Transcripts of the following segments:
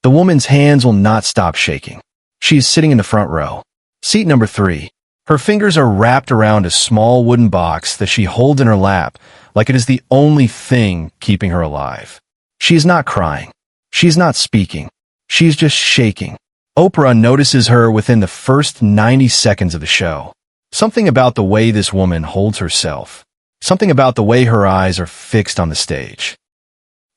The woman's hands will not stop shaking. She is sitting in the front row. Seat number 3. Her fingers are wrapped around a small wooden box that she holds in her lap like it is the only thing keeping her alive. She is not crying. She is not speaking. She is just shaking. Oprah notices her within the first 90 seconds of the show. Something about the way this woman holds herself. Something about the way her eyes are fixed on the stage.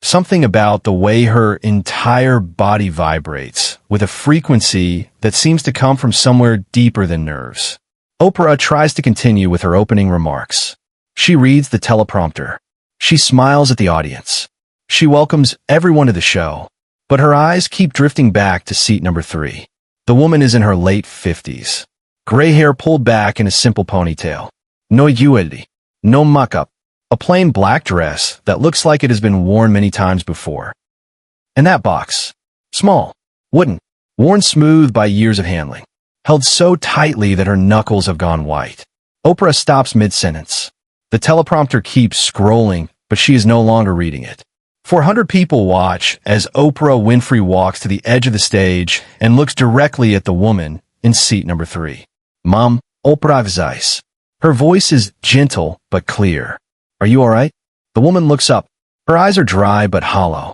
Something about the way her entire body vibrates with a frequency that seems to come from somewhere deeper than nerves. Oprah tries to continue with her opening remarks. She reads the teleprompter. She smiles at the audience. She welcomes everyone to the show. But her eyes keep drifting back to seat number 3. The woman is in her late 50s. Gray hair pulled back in a simple ponytail. No jewelry. No makeup. A plain black dress that looks like it has been worn many times before. And that box. Small. Wooden. Worn smooth by years of handling. Held so tightly that her knuckles have gone white. Oprah stops mid-sentence. The teleprompter keeps scrolling, but she is no longer reading it. 400 people watch as Oprah Winfrey walks to the edge of the stage and looks directly at the woman in seat number 3. Mom, Oprah Zeiss. Her voice is gentle but clear. Are you all right? The woman looks up. Her eyes are dry but hollow.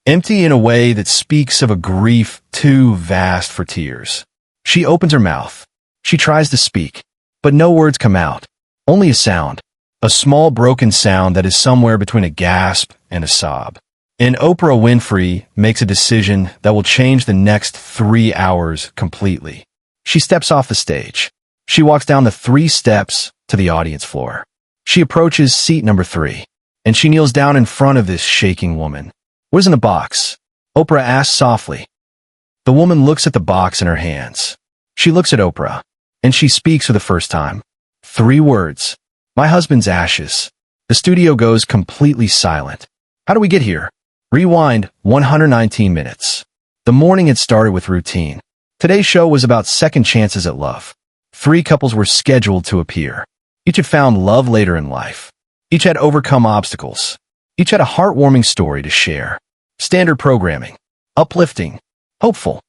Empty in a way that speaks of a grief too vast for tears. She opens her mouth. She tries to speak, but no words come out. Only a sound. A small broken sound that is somewhere between a gasp and a sob. And Oprah Winfrey makes a decision that will change the next 3 hours completely. She steps off the stage. She walks down the 3 steps to the audience floor. She approaches seat number 3, and she kneels down in front of this shaking woman. What is in the box? Oprah asks softly. The woman looks at the box in her hands. She looks at Oprah, and she speaks for the first time. 3 words. My husband's ashes. The studio goes completely silent. How do we get here? Rewind 119 minutes. The morning had started with routine. Today's show was about second chances at love. 3 couples were scheduled to appear. Each had found love later in life. Each had overcome obstacles. Each had a heartwarming story to share. Standard programming. Uplifting. Hopeful.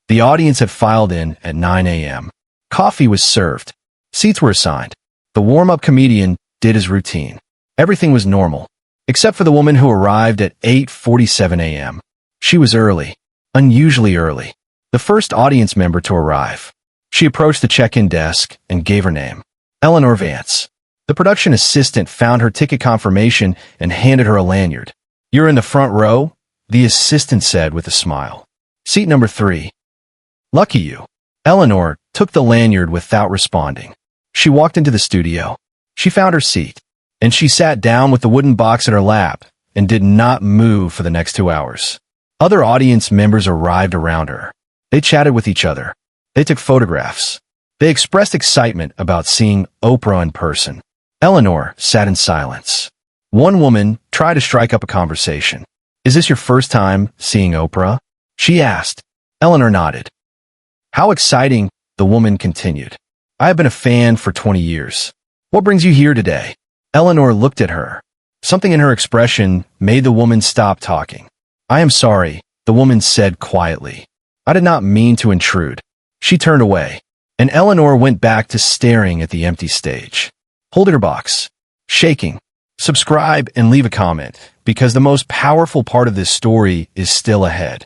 The audience had filed in at 9 a.m. Coffee was served. Seats were assigned. The warm-up comedian did his routine. Everything was normal, except for the woman who arrived at 8:47 a.m. She was early, unusually early, the first audience member to arrive. She approached the check-in desk and gave her name. Eleanor Vance. The production assistant found her ticket confirmation and handed her a lanyard. You're in the front row, the assistant said with a smile. Seat number 3. Lucky you. Eleanor took the lanyard without responding. She walked into the studio. She found her seat, and she sat down with the wooden box in her lap and did not move for the next 2 hours. Other audience members arrived around her. They chatted with each other. They took photographs. They expressed excitement about seeing Oprah in person. Eleanor sat in silence. One woman tried to strike up a conversation. Is this your first time seeing Oprah? She asked. Eleanor nodded. How exciting, the woman continued. I have been a fan for 20 years. What brings you here today? Eleanor looked at her. Something in her expression made the woman stop talking. I am sorry, the woman said quietly. I did not mean to intrude. She turned away, and Eleanor went back to staring at the empty stage. Holding her box, shaking. Subscribe and leave a comment, because the most powerful part of this story is still ahead.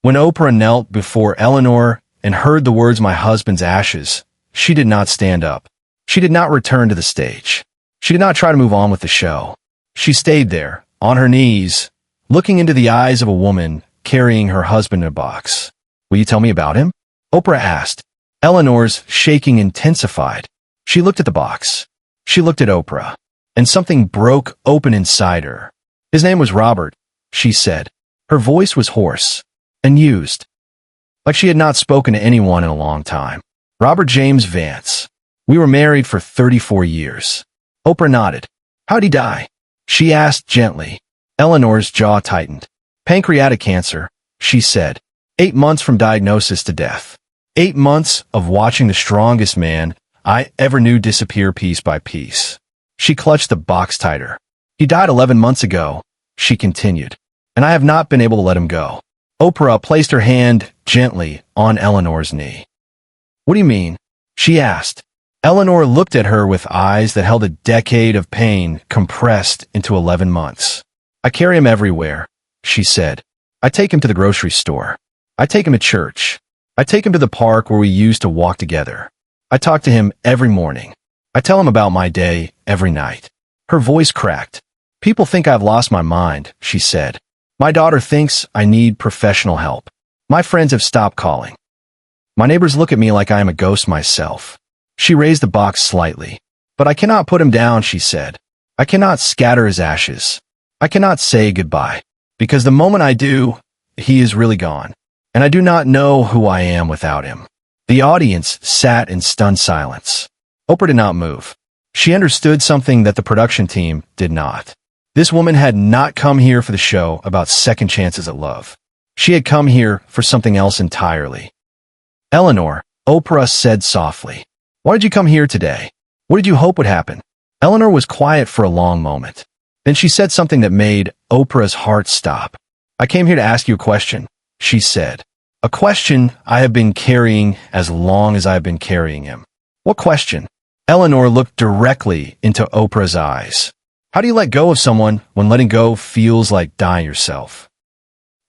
When Oprah knelt before Eleanor and heard the words "my husband's ashes," she did not stand up. She did not return to the stage. She did not try to move on with the show. She stayed there, on her knees, looking into the eyes of a woman carrying her husband in a box. Will you tell me about him? Oprah asked. Eleanor's shaking intensified. She looked at the box. She looked at Oprah, and something broke open inside her. His name was Robert, she said. Her voice was hoarse and used, like she had not spoken to anyone in a long time. Robert James Vance. We were married for 34 years. Oprah nodded. How'd he die? She asked gently. Eleanor's jaw tightened. Pancreatic cancer, she said. 8 months from diagnosis to death. 8 months of watching the strongest man I ever knew disappear piece by piece. She clutched the box tighter. He died 11 months ago, she continued, and I have not been able to let him go. Oprah placed her hand gently on Eleanor's knee. "What do you mean?" she asked. Eleanor looked at her with eyes that held a decade of pain compressed into 11 months. "I carry him everywhere," she said. "I take him to the grocery store. I take him to church. I take him to the park where we used to walk together. I talk to him every morning. I tell him about my day every night." Her voice cracked. "People think I've lost my mind," she said. "My daughter thinks I need professional help. My friends have stopped calling. My neighbors look at me like I am a ghost myself." She raised the box slightly. "But I cannot put him down," she said. "I cannot scatter his ashes. I cannot say goodbye. Because the moment I do, he is really gone. And I do not know who I am without him." The audience sat in stunned silence. Oprah did not move. She understood something that the production team did not. This woman had not come here for the show about second chances at love. She had come here for something else entirely. "Eleanor," Oprah said softly, "why did you come here today? What did you hope would happen?" Eleanor was quiet for a long moment. Then she said something that made Oprah's heart stop. "I came here to ask you a question," she said. "A question I have been carrying as long as I have been carrying him." "What question?" Eleanor looked directly into Oprah's eyes. "How do you let go of someone when letting go feels like dying yourself?"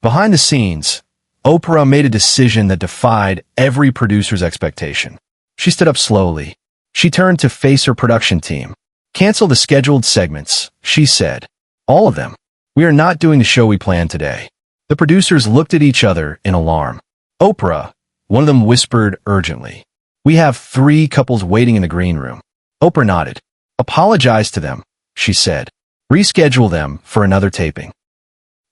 Behind the scenes, Oprah made a decision that defied every producer's expectation. She stood up slowly. She turned to face her production team. "Cancel the scheduled segments," she said. "All of them. We are not doing the show we planned today." The producers looked at each other in alarm. "Oprah," one of them whispered urgently. "We have 3 couples waiting in the green room." Oprah nodded. "Apologize to them," she said. "Reschedule them for another taping.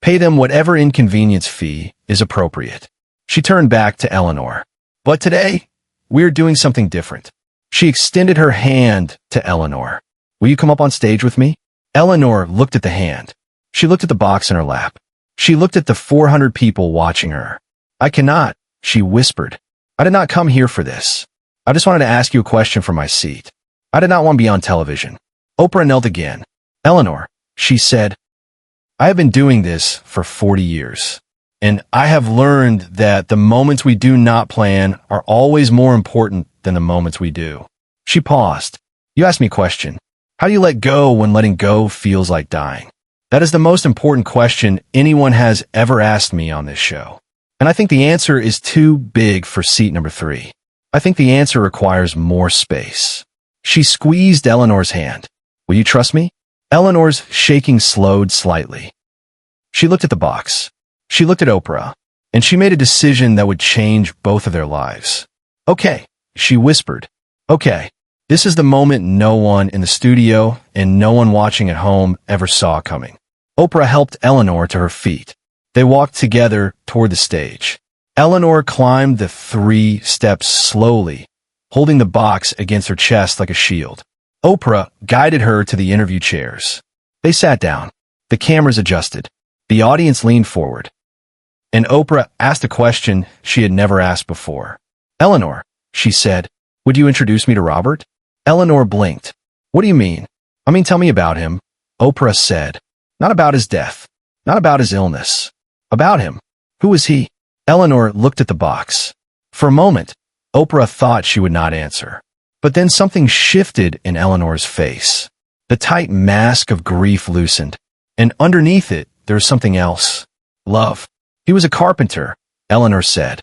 Pay them whatever inconvenience fee is appropriate." She turned back to Eleanor. "But today, we're doing something different." She extended her hand to Eleanor. "Will you come up on stage with me?" Eleanor looked at the hand. She looked at the box in her lap. She looked at the 400 people watching her. "I cannot," she whispered. "I did not come here for this. I just wanted to ask you a question from my seat. I did not want to be on television." Oprah knelt again. "Eleanor," she said, "I have been doing this for 40 years. And I have learned that the moments we do not plan are always more important than the moments we do." She paused. "You asked me a question. How do you let go when letting go feels like dying? That is the most important question anyone has ever asked me on this show. And I think the answer is too big for seat number 3. I think the answer requires more space." She squeezed Eleanor's hand. "Will you trust me?" Eleanor's shaking slowed slightly. She looked at the box. She looked at Oprah. And she made a decision that would change both of their lives. "Okay," she whispered. "Okay. This is the moment no one in the studio and no one watching at home ever saw coming." Oprah helped Eleanor to her feet. They walked together toward the stage. Eleanor climbed the 3 steps slowly, holding the box against her chest like a shield. Oprah guided her to the interview chairs. They sat down. The cameras adjusted. The audience leaned forward. And Oprah asked a question she had never asked before. "Eleanor," she said, "would you introduce me to Robert?" Eleanor blinked. "What do you mean?" "I mean, tell me about him," Oprah said. "Not about his death. Not about his illness. About him. Who is he?" Eleanor looked at the box. For a moment, Oprah thought she would not answer. But then something shifted in Eleanor's face. The tight mask of grief loosened. And underneath it, there was something else. Love. "He was a carpenter," Eleanor said.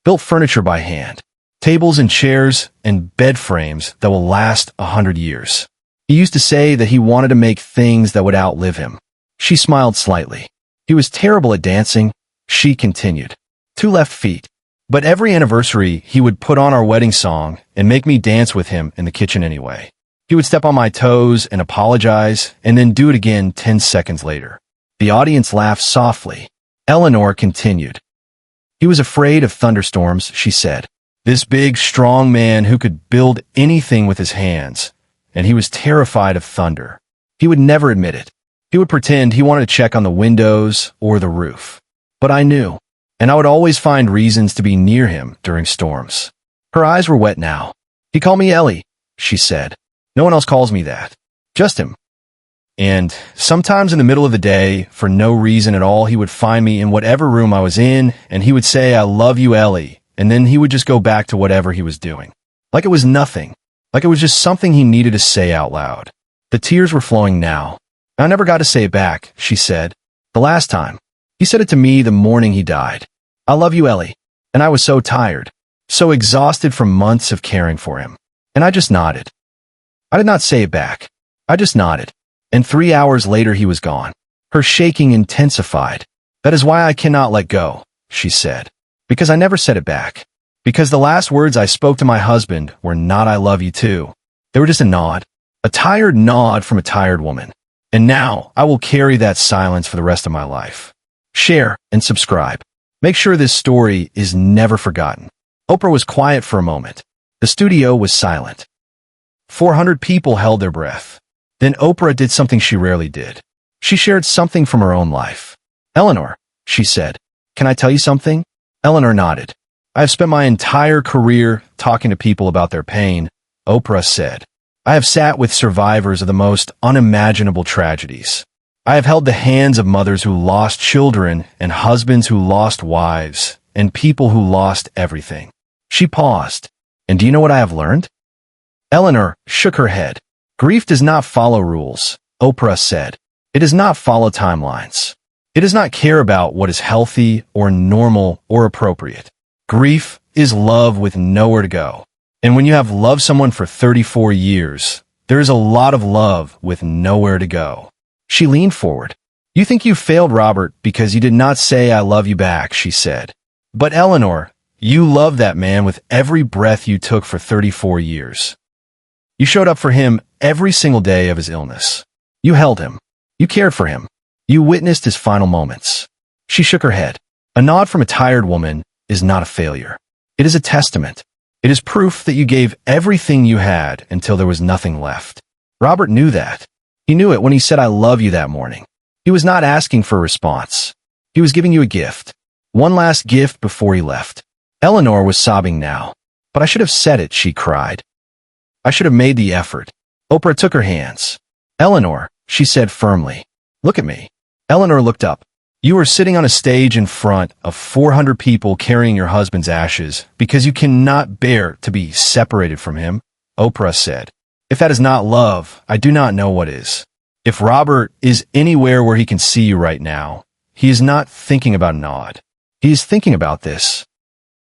"Built furniture by hand. Tables and chairs and bed frames that will last 100 years. He used to say that he wanted to make things that would outlive him." She smiled slightly. "He was terrible at dancing," she continued. 2 left feet. "But every anniversary, he would put on our wedding song and make me dance with him in the kitchen anyway. He would step on my toes and apologize and then do it again 10 seconds later." The audience laughed softly. Eleanor continued. "He was afraid of thunderstorms," she said. "This big, strong man who could build anything with his hands. And he was terrified of thunder. He would never admit it. He would pretend he wanted to check on the windows or the roof. But I knew, and I would always find reasons to be near him during storms." Her eyes were wet now. "He called me Ellie," she said. "No one else calls me that. Just him." And sometimes in the middle of the day, for no reason at all, he would find me in whatever room I was in, and he would say, "I love you, Ellie." And then he would just go back to whatever he was doing. Like it was nothing. Like it was just something he needed to say out loud. The tears were flowing now. I never got to say it back, she said. The last time. He said it to me the morning he died. "I love you, Ellie." And I was so tired, so exhausted from months of caring for him. And I just nodded. I did not say it back. I just nodded. And 3 hours later he was gone. Her shaking intensified. "That is why I cannot let go," she said. "Because I never said it back. Because the last words I spoke to my husband were not 'I love you too.' They were just a nod. A tired nod from a tired woman. And now I will carry that silence for the rest of my life." Share and subscribe. Make sure this story is never forgotten. Oprah was quiet for a moment. The studio was silent. 400 people held their breath. Then Oprah did something she rarely did. She shared something from her own life. "Eleanor," she said, "can I tell you something?" Eleanor nodded. "I have spent my entire career talking to people about their pain," Oprah said. "I have sat with survivors of the most unimaginable tragedies. I have held the hands of mothers who lost children and husbands who lost wives and people who lost everything." She paused. "And do you know what I have learned?" Eleanor shook her head. "Grief does not follow rules," Oprah said. "It does not follow timelines. It does not care about what is healthy or normal or appropriate. Grief is love with nowhere to go. And when you have loved someone for 34 years, there is a lot of love with nowhere to go." She leaned forward. "You think you failed Robert because you did not say 'I love you' back," she said. "But Eleanor, you loved that man with every breath you took for 34 years. You showed up for him every single day of his illness. You held him. You cared for him. You witnessed his final moments." She shook her head. A nod from a tired woman is not a failure. It is a testament. It is proof that you gave everything you had until there was nothing left. Robert knew that. He knew it when he said, "I love you" that morning. He was not asking for a response. He was giving you a gift. One last gift before he left. Eleanor was sobbing now. "But I should have said it," she cried. "I should have made the effort." Oprah took her hands. "Eleanor," she said firmly, "look at me." Eleanor looked up. "You are sitting on a stage in front of 400 people carrying your husband's ashes because you cannot bear to be separated from him," Oprah said. "If that is not love, I do not know what is. If Robert is anywhere where he can see you right now, he is not thinking about Nod. He is thinking about this.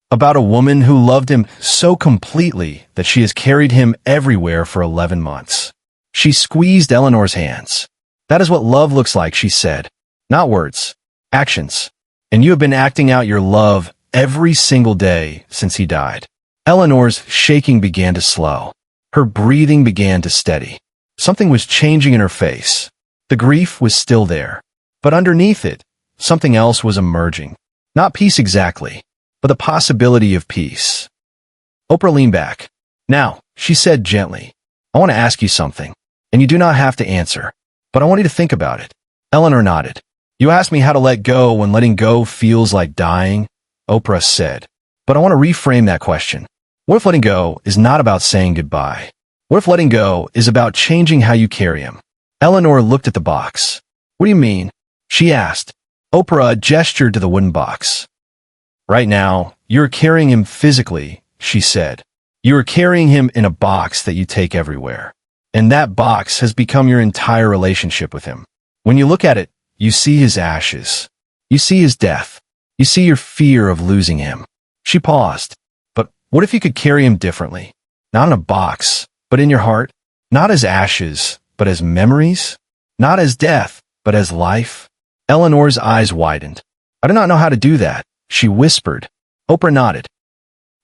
About a woman who loved him so completely that she has carried him everywhere for 11 months. She squeezed Eleanor's hands. "That is what love looks like," she said. "Not words, actions. And you have been acting out your love every single day since he died." Eleanor's shaking began to slow. Her breathing began to steady. Something was changing in her face. The grief was still there. But underneath it, something else was emerging. Not peace exactly, but the possibility of peace. Oprah leaned back. "Now," she said gently, "I want to ask you something, and you do not have to answer, but I want you to think about it." Eleanor nodded. "You asked me how to let go when letting go feels like dying," Oprah said. "But I want to reframe that question. What if letting go is not about saying goodbye? What if letting go is about changing how you carry him?" Eleanor looked at the box. "What do you mean?" she asked. Oprah gestured to the wooden box. "Right now, you're carrying him physically," she said. "You are carrying him in a box that you take everywhere. And that box has become your entire relationship with him. When you look at it, you see his ashes. You see his death. You see your fear of losing him." She paused. "But what if you could carry him differently? Not in a box, but in your heart? Not as ashes, but as memories? Not as death, but as life?" Eleanor's eyes widened. "I do not know how to do that," she whispered. Oprah nodded.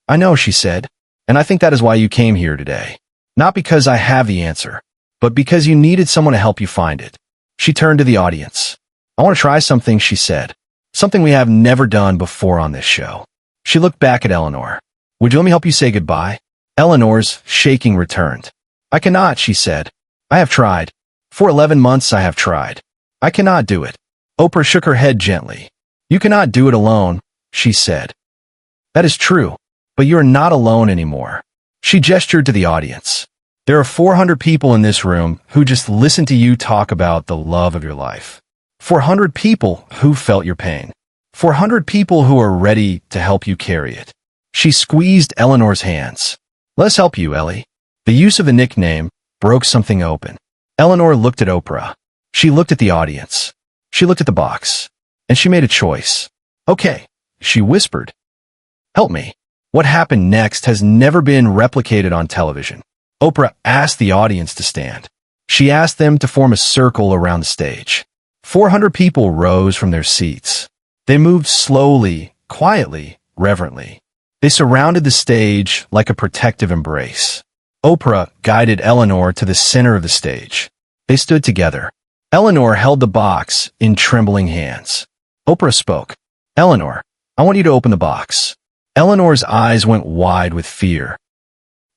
"I know," she said, "and I think that is why you came here today. Not because I have the answer, but because you needed someone to help you find it." She turned to the audience. "I want to try something," she said. "Something we have never done before on this show." She looked back at Eleanor. "Would you let me help you say goodbye?" Eleanor's shaking returned. "I cannot," she said. "I have tried. For 11 months I have tried. I cannot do it." Oprah shook her head gently. "You cannot do it alone," she said. "That is true, but you are not alone anymore." She gestured to the audience. There are 400 people in this room who just listen to you talk about the love of your life. 400 people who felt your pain. 400 people who are ready to help you carry it. She squeezed Eleanor's hands. Let's help you, Ellie. The use of a nickname broke something open. Eleanor looked at Oprah. She looked at the audience. She looked at the box. And she made a choice. Okay, she whispered. Help me. What happened next has never been replicated on television. Oprah asked the audience to stand. She asked them to form a circle around the stage. 400 people rose from their seats. They moved slowly, quietly, reverently. They surrounded the stage like a protective embrace. Oprah guided Eleanor to the center of the stage. They stood together. Eleanor held the box in trembling hands. Oprah spoke. Eleanor, I want you to open the box. Eleanor's eyes went wide with fear.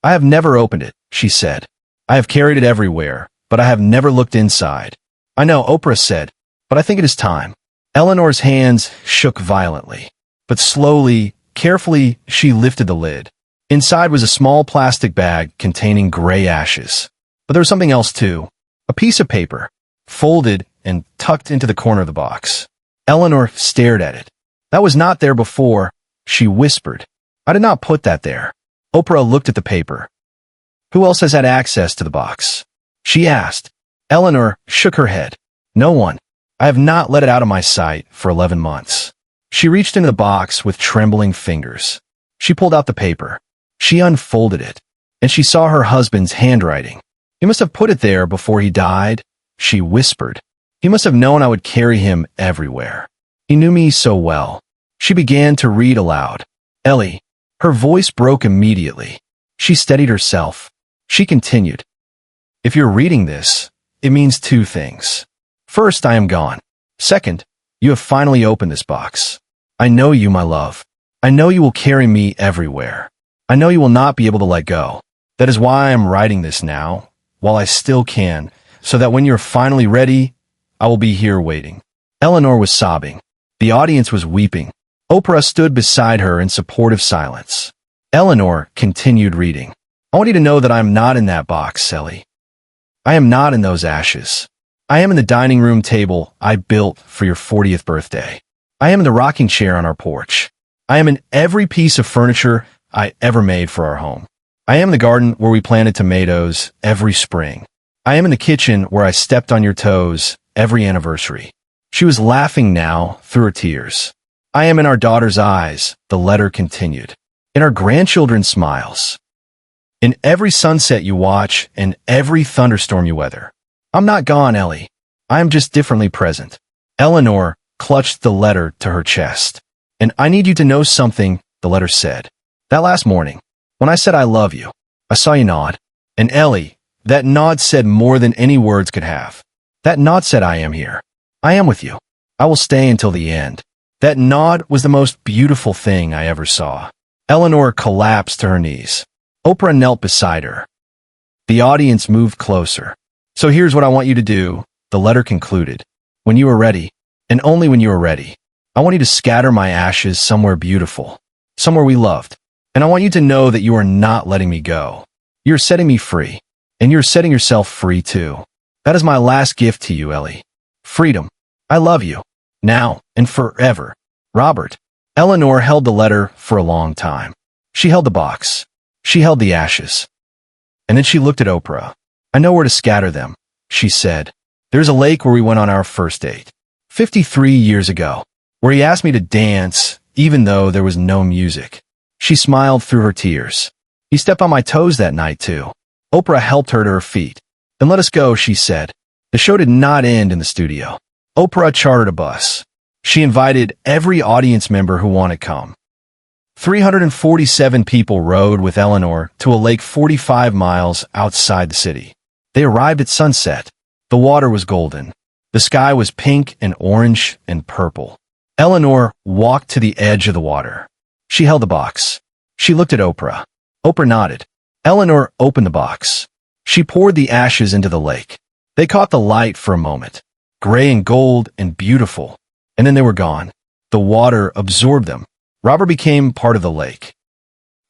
I have never opened it, she said. I have carried it everywhere, but I have never looked inside. I know, Oprah said, but I think it is time. Eleanor's hands shook violently, but slowly, carefully, she lifted the lid. Inside was a small plastic bag containing gray ashes. But there was something else too. A piece of paper, folded and tucked into the corner of the box. Eleanor stared at it. That was not there before, she whispered. I did not put that there. Oprah looked at the paper. Who else has had access to the box? She asked. Eleanor shook her head. No one. I have not let it out of my sight for 11 months. She reached into the box with trembling fingers. She pulled out the paper. She unfolded it, and she saw her husband's handwriting. He must have put it there before he died, she whispered. He must have known I would carry him everywhere. He knew me so well. She began to read aloud. Ellie. Her voice broke immediately. She steadied herself. She continued. If you're reading this, it means two things. First, I am gone. Second, you have finally opened this box. I know you, my love. I know you will carry me everywhere. I know you will not be able to let go. That is why I am writing this now, while I still can, so that when you're finally ready, I will be here waiting. Eleanor was sobbing. The audience was weeping. Oprah stood beside her in supportive silence. Eleanor continued reading. I want you to know that I am not in that box, Ellie. I am not in those ashes. I am in the dining room table I built for your 40th birthday. I am in the rocking chair on our porch. I am in every piece of furniture I ever made for our home. I am in the garden where we planted tomatoes every spring. I am in the kitchen where I stepped on your toes every anniversary. She was laughing now through her tears. I am in our daughter's eyes, the letter continued. In our grandchildren's smiles. In every sunset you watch and every thunderstorm you weather. I'm not gone, Ellie. I am just differently present. Eleanor clutched the letter to her chest. And I need you to know something, the letter said. That last morning, when I said I love you, I saw you nod. And Ellie, that nod said more than any words could have. That nod said I am here. I am with you. I will stay until the end. That nod was the most beautiful thing I ever saw. Eleanor collapsed to her knees. Oprah knelt beside her. The audience moved closer. So here's what I want you to do, the letter concluded. When you are ready, and only when you are ready, I want you to scatter my ashes somewhere beautiful, somewhere we loved. And I want you to know that you are not letting me go. You're setting me free, and you're setting yourself free too. That is my last gift to you, Ellie. Freedom. I love you. Now and forever. Robert. Eleanor held the letter for a long time. She held the box. She held the ashes. And then she looked at Oprah. I know where to scatter them, she said. There's a lake where we went on our first date. 53 years ago. Where he asked me to dance, even though there was no music. She smiled through her tears. He stepped on my toes that night too. Oprah helped her to her feet. Then let us go, she said. The show did not end in the studio. Oprah chartered a bus. She invited every audience member who wanted to come. 347 people rode with Eleanor to a lake 45 miles outside the city. They arrived at sunset. The water was golden. The sky was pink and orange and purple. Eleanor walked to the edge of the water. She held the box. She looked at Oprah. Oprah nodded. Eleanor opened the box. She poured the ashes into the lake. They caught the light for a moment, gray and gold and beautiful, and then they were gone. The water absorbed them. Robert became part of the lake,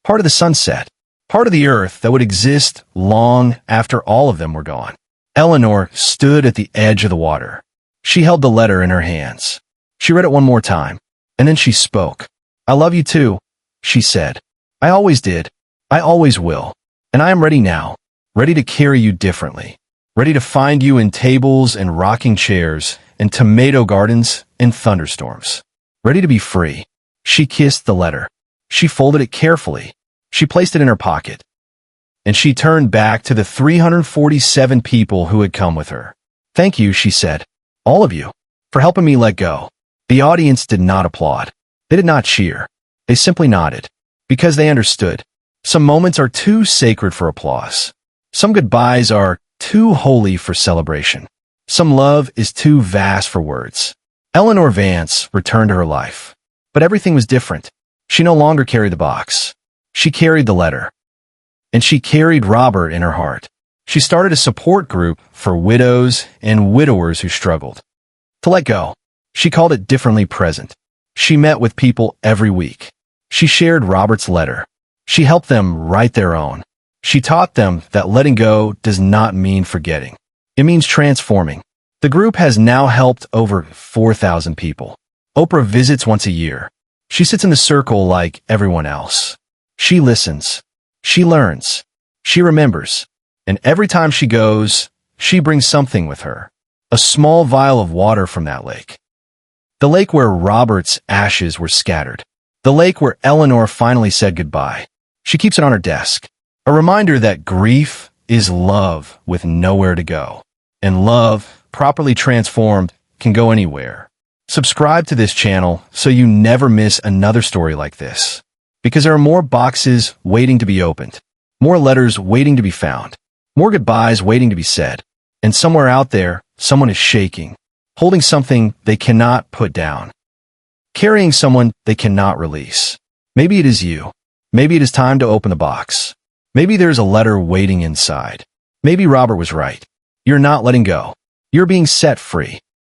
part of the sunset, part of the earth that would exist long after all of them were gone. Eleanor stood at the edge of the water. She held the letter in her hands. She read it one more time, and then she spoke. "I love you too," she said. "I always did. I always will. And I am ready now, ready to carry you differently, ready to find you in tables and rocking chairs, in tomato gardens and thunderstorms, ready to be free." She kissed the letter. She folded it carefully. She placed it in her pocket. And she turned back to the 347 people who had come with her. "Thank you," she said. "All of you, for helping me let go." The audience did not applaud. They did not cheer. They simply nodded, because they understood. Some moments are too sacred for applause. Some goodbyes are too holy for celebration. Some love is too vast for words. Eleanor Vance returned to her life. But everything was different. She no longer carried the box. She carried the letter. And she carried Robert in her heart. She started a support group for widows and widowers who struggled. To let go, she called it Differently Present. She met with people every week. She shared Robert's letter. She helped them write their own. She taught them that letting go does not mean forgetting. It means transforming. The group has now helped over 4,000 people. Oprah visits once a year. She sits in the circle like everyone else. She listens. She learns. She remembers. And every time she goes, she brings something with her. A small vial of water from that lake. The lake where Robert's ashes were scattered. The lake where Eleanor finally said goodbye. She keeps it on her desk. A reminder that grief is love with nowhere to go. And love, properly transformed, can go anywhere. Subscribe to this channel so you never miss another story like this. Because there are more boxes waiting to be opened. More letters waiting to be found. More goodbyes waiting to be said. And somewhere out there, someone is shaking. Holding something they cannot put down. Carrying someone they cannot release. Maybe it is you. Maybe it is time to open the box. Maybe there's a letter waiting inside. Maybe Robert was right. You're not letting go. You're being set free.